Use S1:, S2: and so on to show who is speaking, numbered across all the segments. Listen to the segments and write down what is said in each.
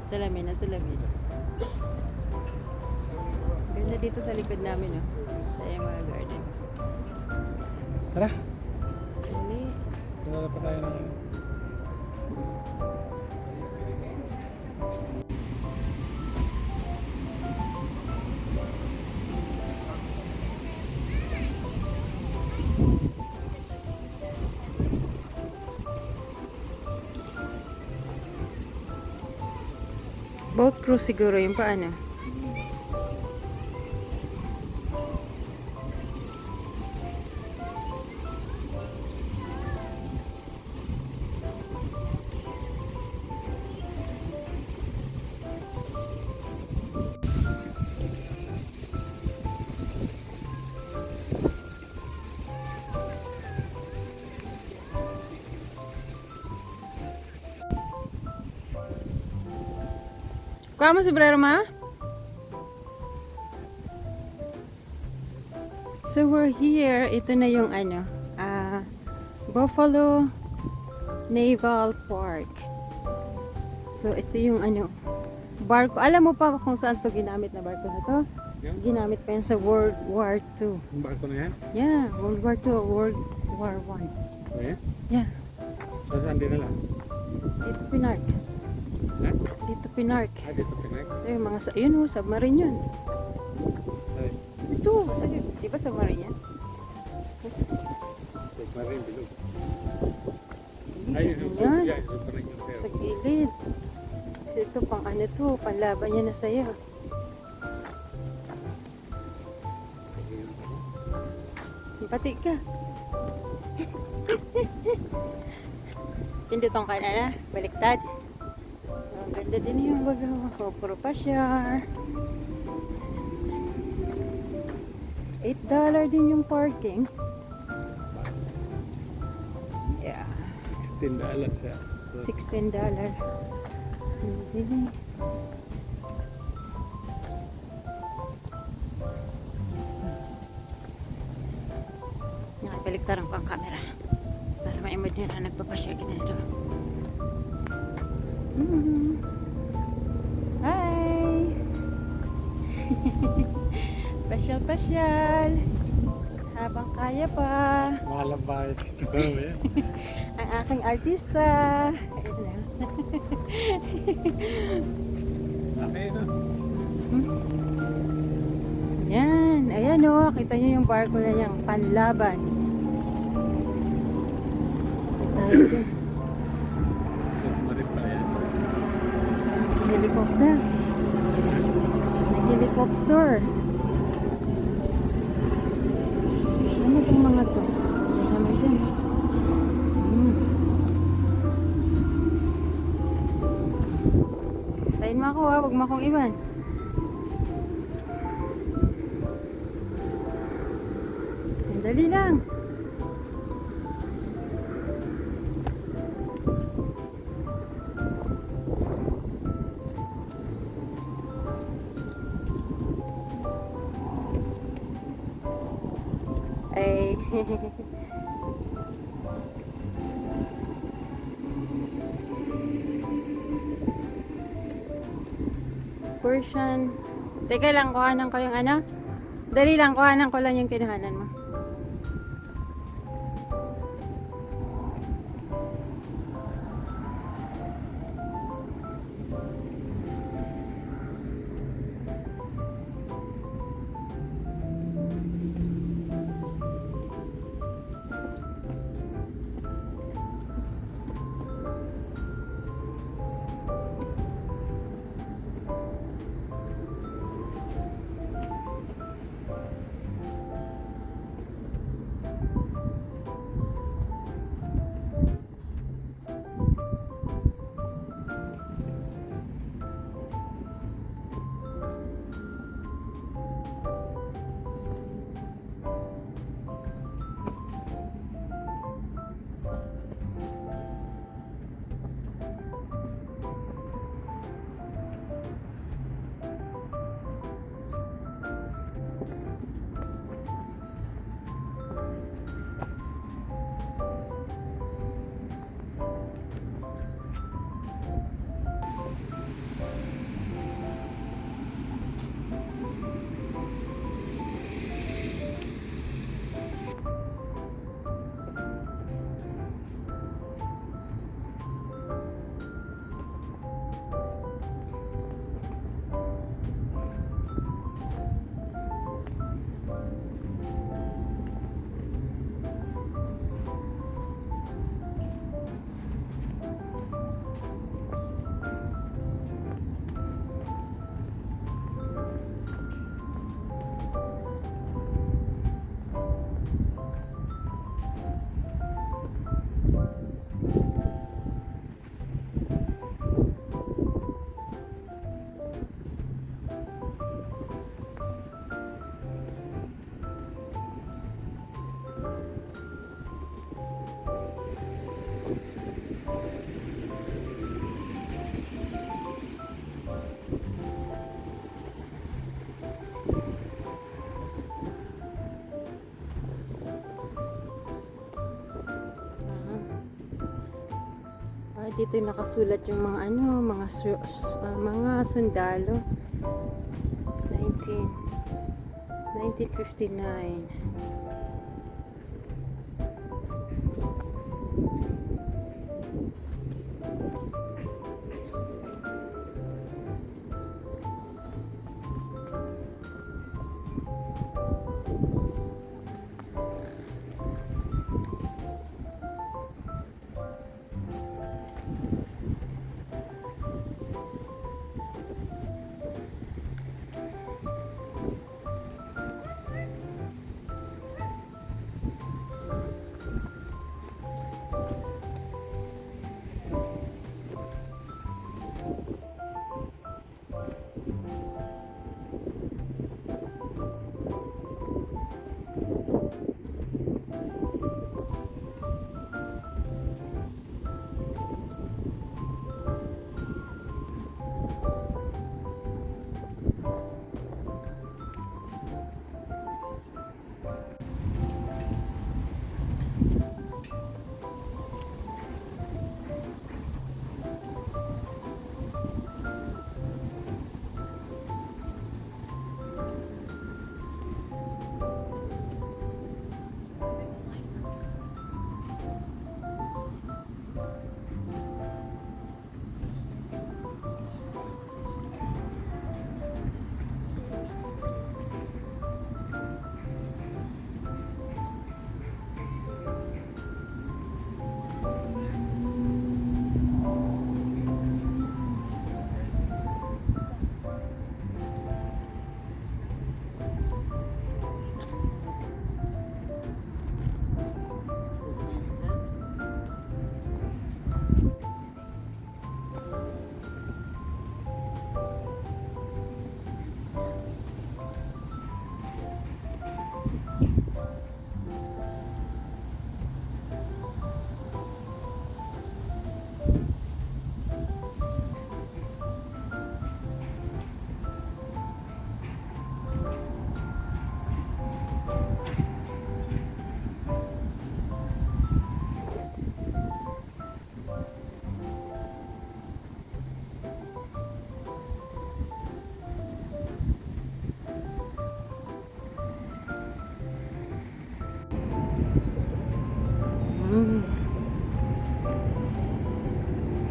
S1: Salamin na salamin. Ganda dito sa likod namin, oh. Sa yung mga garden.
S2: Tara.
S1: Dali.
S2: Wala pa tayo ng ano.
S1: Boat cruise siguro yung paano. Kuha mo sombrero, ma? So we're here. Ito na yung ano, Buffalo Naval Park. So ito yung ano, barko. Alam mo pa kung saan to ginamit na barko na to?
S2: Yan?
S1: Ginamit pa yan sa World War II.
S2: Yung barko na yan?
S1: Yeah, World War II or World War I.
S2: O yan?
S1: Yeah,
S2: Saan din nila?
S1: dito pinark.
S2: Ha?
S1: Dito pinark.
S2: Ah, dito pinag.
S1: Yung mga yun oh, submarine yun.
S2: Ay,
S1: Ito, di ba submarine yan?
S2: submarine bilog. Ay, yung
S1: Yan.
S2: yan, submarine yung
S1: Sa
S2: sayo.
S1: gilid. Kasi ito pang ano to, panlaban niya na sa'yo. Pati ka. Hindi tong kaya na, baliktad. Ang ganda din yung baga ko, puro pasyar. $8 din yung parking. Yeah.
S2: $16 siya.
S1: $16. Hindi. Nakabaliktaran ko ang camera para ma-imagine na nagpapasya ginado. Hi! Pasyal-pasyal habang kaya pa.
S2: Mahal ang bahay dito. Yan.
S1: Ang aking artista. Ayun na.
S2: Laki, no?
S1: Yan. Ayan o. Kita nyo yung barko na niyang panlaban. Tayo dyan.
S2: Submarine pala yan.
S1: Helicopter. May helicopter. Ano itong mga to? Hindi naman dyan. Tayin mo ako ha. Huwag mo akong iwan. Dali lang. Ay. Persian. Teka lang, kuhanan ko yung ano. Dali lang, kuhanan ko lang yung kinuhanan mo. Dito yung nakasulat yung mga ano, mga sundalo. 1959.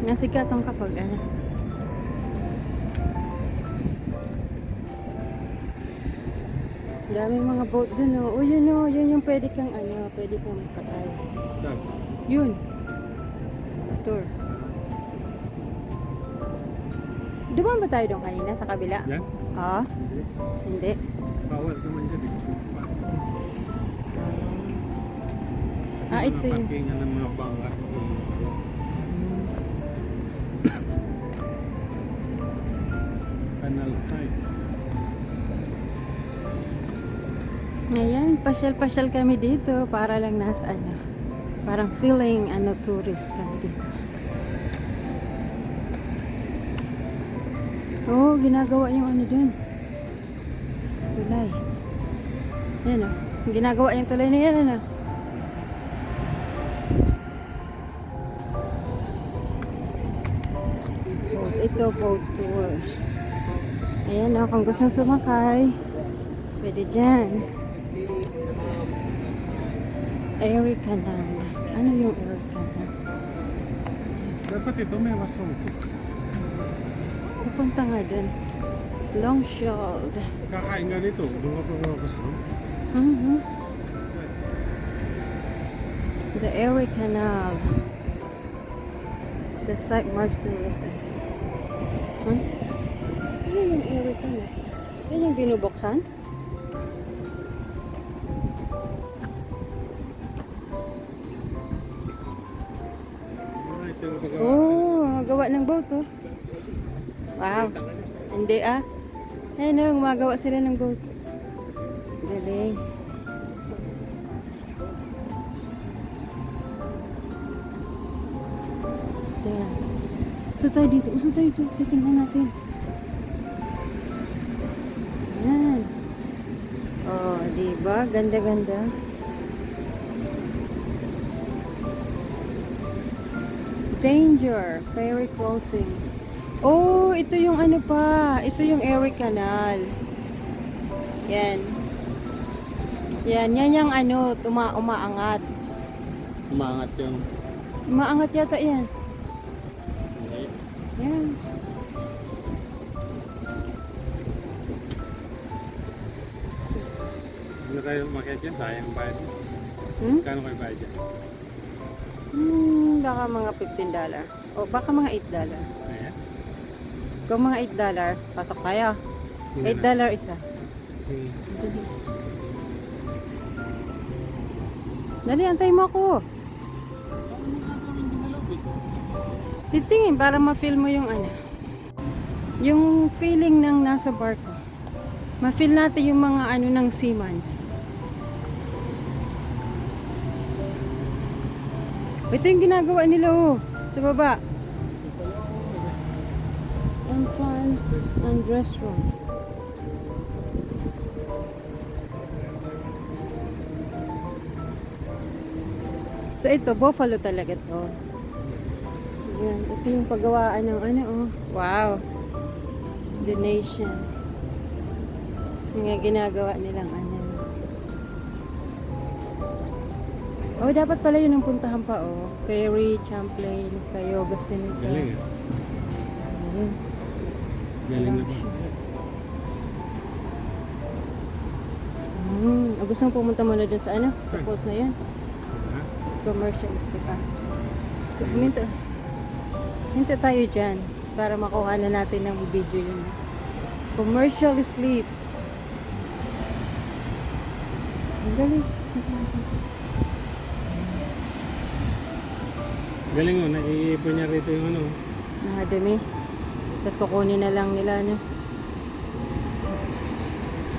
S1: Nasikatan kapag ano. Daming mga boat dun oh. Yun yung pwede kang ano, pwede kang masakay.
S2: Saan?
S1: Yun. Tour. Dumaan ba tayo doon kanina sa kabila?
S2: Yan?
S1: Oo.
S2: Hindi.
S1: Hindi.
S2: Bawal naman dyan.
S1: Ito yun.
S2: Parkingan ng mga bangka. Canal side.
S1: Ngayon, pasyal-pasyal kami dito para lang nasa ano. Parang feeling ano tourist kami dito. Oh, ginagawa yung ano dun. Tulay. Yan oh. Ginagawa yung tulay na yan ano. Ito boat tours. Ayan o, kung gusto sumakay, pwede dyan. Erie Canal. Ano yung Erie Canal?
S2: Dapat ito may masungkit.
S1: Pupunta nga dun. Long Shoulder.
S2: Kakain nga dito. Doon ka pa kasama.
S1: The Erie Canal. The site marks to listen. Ano yung Erie Canal? Yan yung binubuksan? Oh, gawa ng boat oh. Wow. Hindi ah. Ayun oh, gumagawa sila ng boat. Galing. Ayan. Usod tayo dito. Usod tayo dito. Titingnan natin. Ayan. Oh, diba? Ganda-ganda. Danger, ferry crossing. Oh, ito yung ano pa. Ito yung Erie Canal. Yan. Yan yung ano, umaangat.
S2: Umangat yung...
S1: Umaangat yata yan.
S2: Hindi.
S1: Yan.
S2: Ano tayo umakyat yan? Sayang bayad. Kano kayo bayad yan?
S1: Baka mga $15. O baka mga $8.
S2: Ayan.
S1: Kung mga $8, pasok tayo. $8 isa.
S2: Okay.
S1: Dali. Dali, antay mo ako. Titingin para ma-feel mo yung ano. Yung feeling ng nasa barko. Ma-feel natin yung mga ano ng seaman. Ito yung ginagawa nila oh. Sa baba. Entrance and restroom. So ito, buffalo talaga to. Yan, ito yung paggawaan ng ano oh. Wow. Donation. Yung ginagawa nilang ano. Oh, dapat pala yun ang puntahan pa oh. Ferry, Champlain, Cayuga, Seneca.
S2: Galing ah.
S1: Ayun.
S2: Galing na ba?
S1: Gusto mo pumunta muna dun sa ano? Sa
S2: Sure.
S1: post na yun?
S2: Ha?
S1: Commercial Stefans. So, hinta tayo dyan para makuha na natin ng video yun. Commercial sleep. Ang galing.
S2: Galing mo, naiipon niya rito yung ano.
S1: Mga dumi. Tapos kukunin na lang nila. No?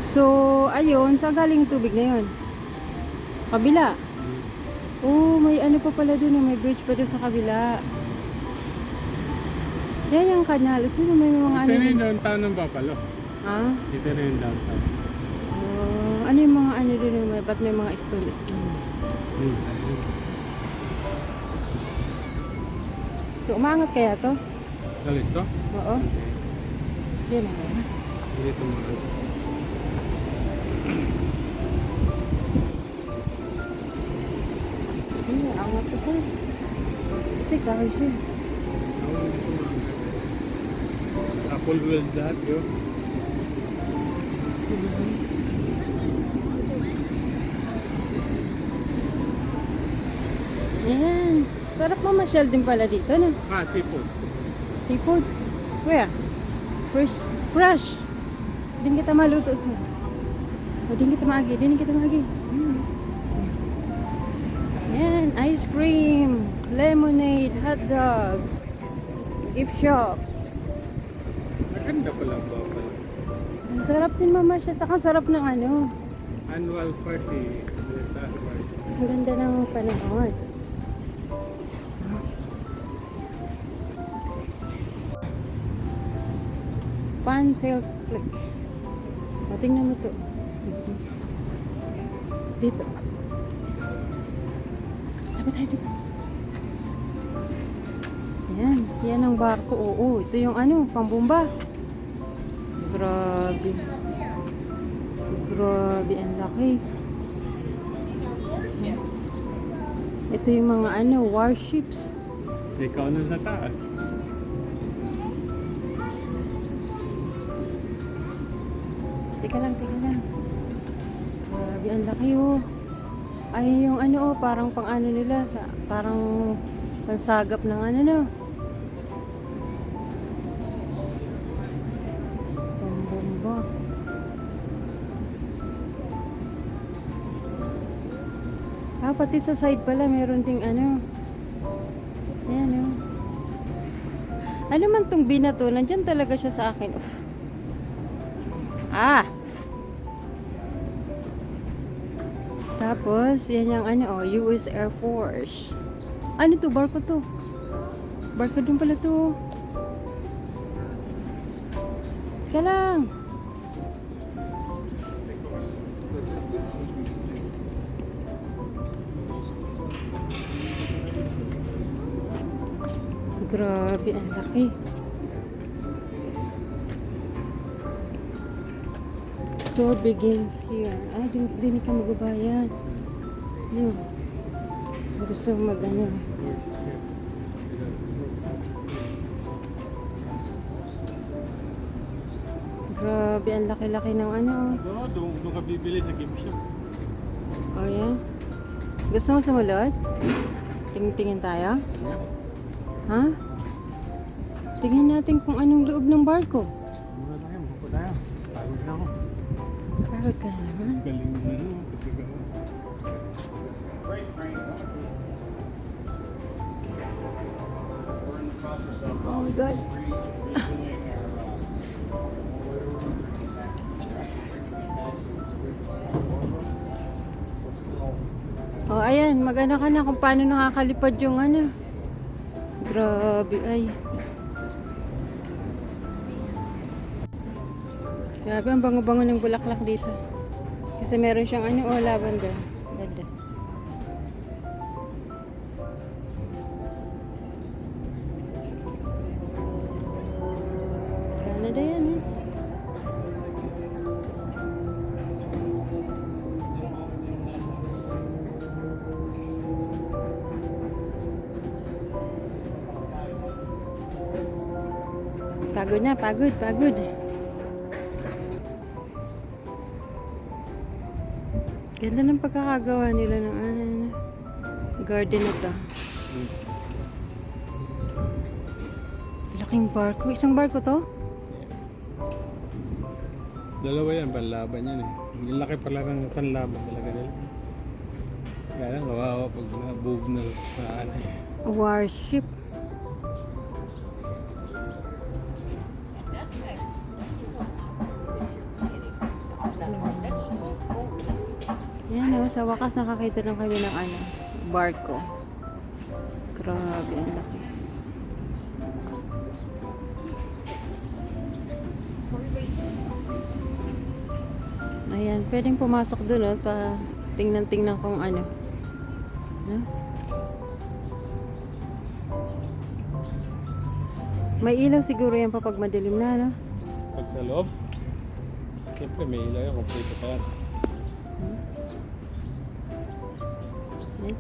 S1: So, ayun. Saan galing yung tubig na yun? Kabila. Oh, may ano pa pala dun. May bridge pa dun sa kabila. Yan yung kanal. Ito na may mga ano.
S2: Ito na yung
S1: dun.
S2: downtown ng Buffalo.
S1: Ha?
S2: Ito na yung downtown.
S1: Ano yung mga ano dun? Ba't may mga stone? Ito, umangat kaya to?
S2: Galit to?
S1: Oo. Yan na.
S2: Hindi ito mga...
S1: Angat ko po. Kasi kahoy siya.
S2: Apple wheel lahat yun.
S1: Yan. Sarap mamasyal din pala dito, no?
S2: Ah, seafood.
S1: Seafood. Where? Fresh. Din kita maluto sa. O din kita maagi. Yan. Ice cream. Lemonade. Hot dogs. Gift shops.
S2: Maganda pala ang Buffalo.
S1: Ang sarap din mamasyal. Saka sarap ng ano.
S2: Annual party. Military party.
S1: Ang ganda ng panahon. Fantail Click. O, tingnan mo to. Dito. Tabi tayo dito. Yan. Yan ang barko. Oo. Ito yung ano, pambumba. Grabe. Grabe. Ang laki. Ito yung mga ano, warships.
S2: Ikaw na sa taas.
S1: Teka lang. Grabe, ang laki oh. Ay, yung ano oh, parang pang ano nila, parang pansagap ng ano no. Pambomba. Ah, pati sa side pala, meron ding ano. Ayan oh. Ano man tong binato, nandyan talaga siya sa akin. Uf. Ah! Tapos, yan yung ano, oh, US Air Force. Ano to? Barko to. Barko dun pala to. Teka lang. Grabe, ang laki. Tour begins here. Ah, din ka magbabayad. Yun. Gusto mag ano. Grabe, ang laki-laki ng ano.
S2: Doon ka bibili sa game shop.
S1: Oh, yeah. Gusto mo sumunod? Tingin-tingin tayo?
S2: Yeah.
S1: Ha? Tingnan natin kung anong loob ng barko.
S2: Mura tayo, buko tayo. Pagod na ako.
S1: Pagod ka na naman.
S2: Galing mo na, no? Kasi ka.
S1: Oh my God. Oh, ayan. Mag-ano ka na kung paano nakakalipad yung ano. Grabe, ay. Grabe, ang bango-bango ng bulaklak dito. Kasi meron siyang ano, oh, lavender. Ganda. Canada yan, eh. Pagod na, pagod, pagod. Ganda ng pagkakagawa nila ng ano, garden na to. Laking barko. Isang barko to?
S2: Dalawa yan, panlaban yan eh. Yung laki pala ng panlaban talaga nila. Kaya lang, kawawa pag nabog na sa ano eh.
S1: Warship. Yan o, sa wakas nakakita lang kami ng ano, barko. Grabe, ang laki. Ayan, pwedeng pumasok dun o, pa tingnan-tingnan kung ano. No? May ilaw siguro yan pa pag madilim na, no?
S2: Pag sa loob, siyempre may ilaw yan, kompleto pa yan.
S1: Yan.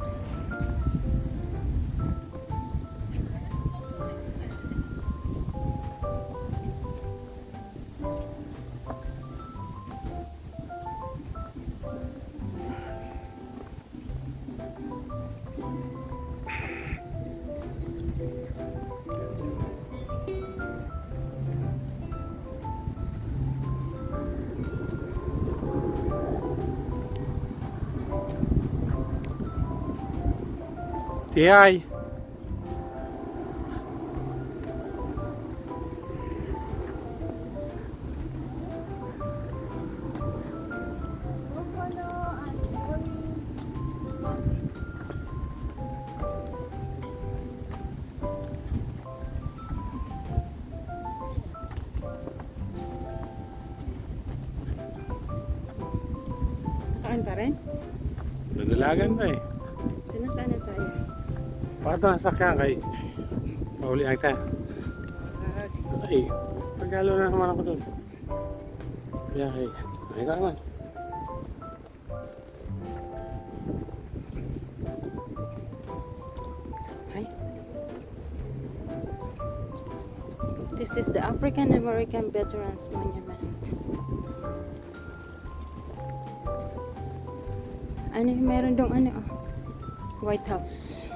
S2: Tiyay!
S1: Kaan pa rin?
S2: Nadalagan pa eh.
S1: So, nasaan na tayo?
S2: Pakita ang sakyan kay mahuli ang tayo. Ay, pagkalo na naman ako doon. Kaya ay ka naman.
S1: Hi. This is the African American Veterans Monument. Ano, meron dong ano, oh, White House.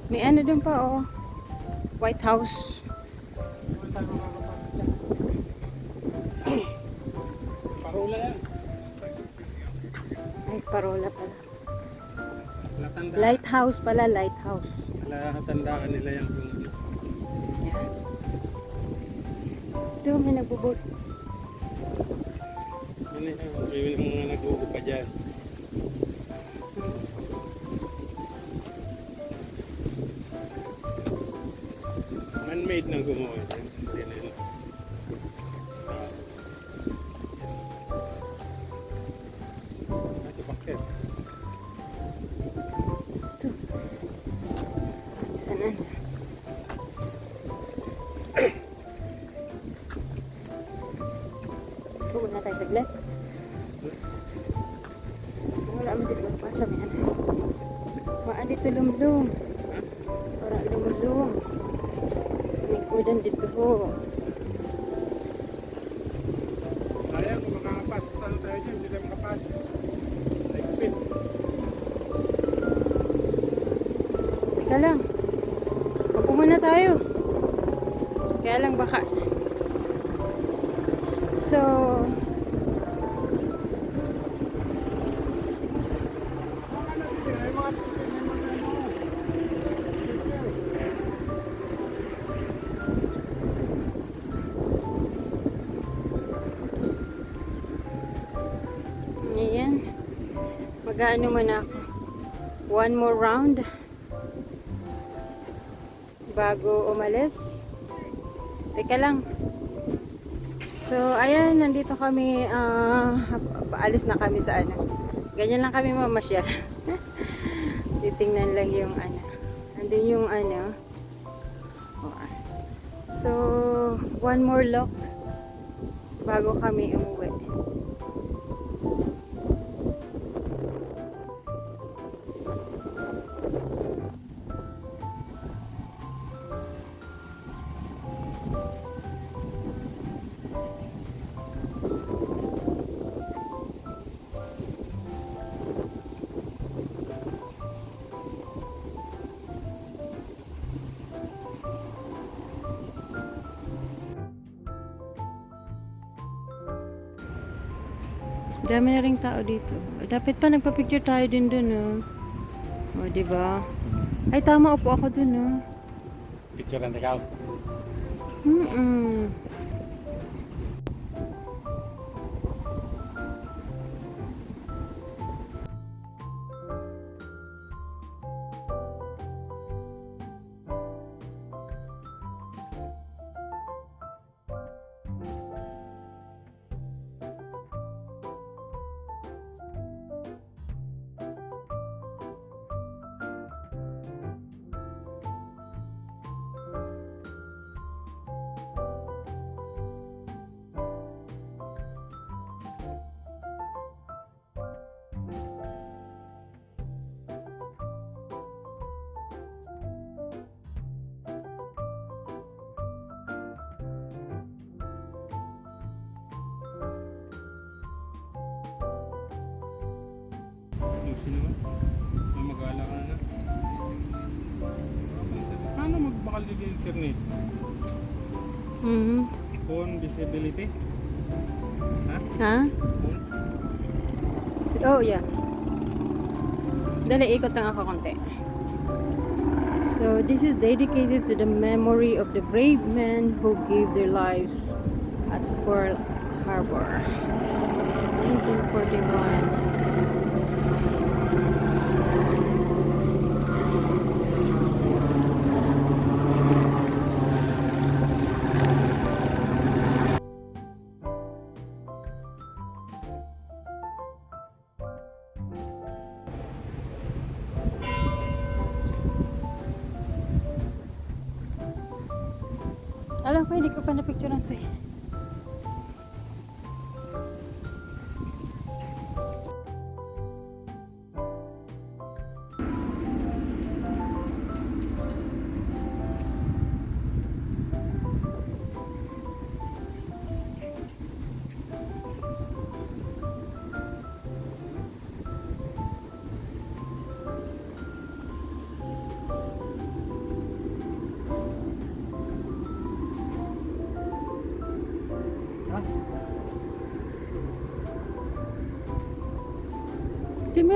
S1: May ano dun pa, oh, White House.
S2: Parula yan.
S1: Parola pala.
S2: Latanda.
S1: Lighthouse pala, lighthouse.
S2: Tandaan nila yung kung
S1: Yan. Doon may nagbubot.
S2: yun yung mga nag-uupa dyan. Man-made na gumawa dyan. Hindi na yun. Nasa bakit?
S1: Ito. Isa na. Pumunta tayo saglit. Wala mo dito. Pasam yan. Maan dito lumlum. Parang lumlum. Lingkudan dito ho.
S2: Sayang kung makakapas. Saan tayo dyan? Hindi tayo makapas. Nagpit.
S1: Teka lang. Upo muna tayo. Kaya lang baka. So, ayan. Mag-ano muna ako. One more round. Bago umalis. Teka lang. So, ayan, nandito kami, paalis na kami sa ano. Ganyan lang kami mamasyal. Titingnan lang yung ano. Andun yung ano. So, one more look bago kami umuwi. Dami na ring tao dito. Dapat pa nagpa-picture tayo din dun, oh. O, diba? Ay, tama. Upo ako dun, oh.
S2: Picture ang takaw.
S1: Mm-mm.
S2: Sino ba? May mag-aala ka na. Paano magbakal din yung internet?
S1: Mm-hmm.
S2: Phone visibility? Ha?
S1: Ha?
S2: Phone?
S1: Oh, yeah. Dali, ikot lang ako konti. So, this is dedicated to the memory of the brave men who gave their lives at Pearl Harbor. 1941. Alam ko, hindi ko pa na-picture natin.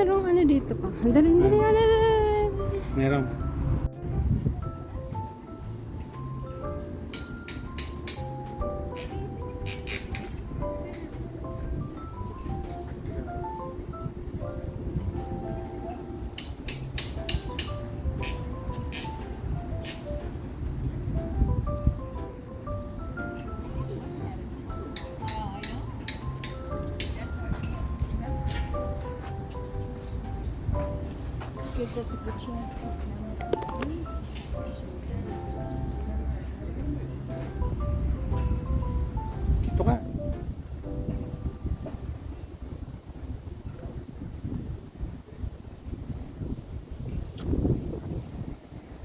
S1: merong ano dito pa. Dali, dali, dali, dali.
S2: Meron.
S3: Gives us a good chance.